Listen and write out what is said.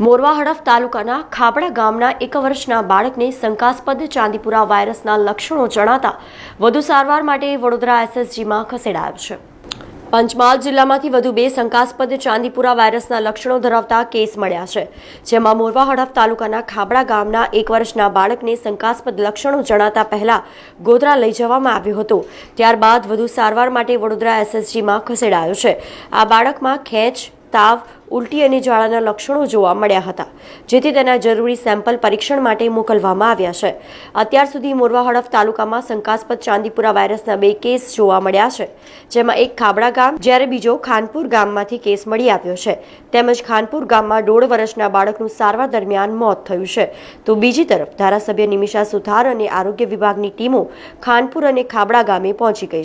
મોરવા હડફ તાલુકાના ખાબડા ગામના 1 વર્ષના બાળકને શંકાસ્પદ ચાંદીપુરા વાયરસના લક્ષણો જણાતા વધુ સારવાર માટે વડોદરા એસએસજીમાં ખસેડાયો છે। પંચમહાલ જિલ્લામાંથી વધુ 2 શંકાસ્પદ ચાંદીપુરા વાયરસના લક્ષણો ધરાવતા કેસ મળ્યા છે, જેમાં મોરવા હડફ તાલુકાના ખાબડા ગામના 1 વર્ષના બાળકને શંકાસ્પદ લક્ષણો જણાતા પહેલા ગોધરા લઈ જવામાં આવ્યો હતો। ત્યારબાદ વધુ સારવાર માટે વડોદરા એસએસજીમાં ખસેડાયો છે। આ બાળકમાં ખેંચ, તાવ, ઉલટી અને ઝાડાના લક્ષણો જોવા મળ્યા હતા, જેથી તેના જરૂરી સેમ્પલ પરીક્ષણ માટે મોકલવામાં આવ્યા છે। અત્યાર સુધી મોરવા હડફ તાલુકામાં શંકાસ્પદ ચાંદીપુરા વાયરસના 2 કેસ જોવા મળ્યા છે, જેમાં એક ખાબડા ગામ જ્યારે બીજો ખાનપુર ગામમાંથી કેસ મળી આવ્યો છે। તેમજ ખાનપુર ગામમાં 1.5 વર્ષના બાળકનું સારવાર દરમિયાન મોત થયું છે, તો બીજી તરફ ધારાસભ્ય નિમિષા સુથાર અને આરોગ્ય વિભાગની ટીમો ખાનપુર અને ખાબડા ગામે પહોંચી ગઈ છે।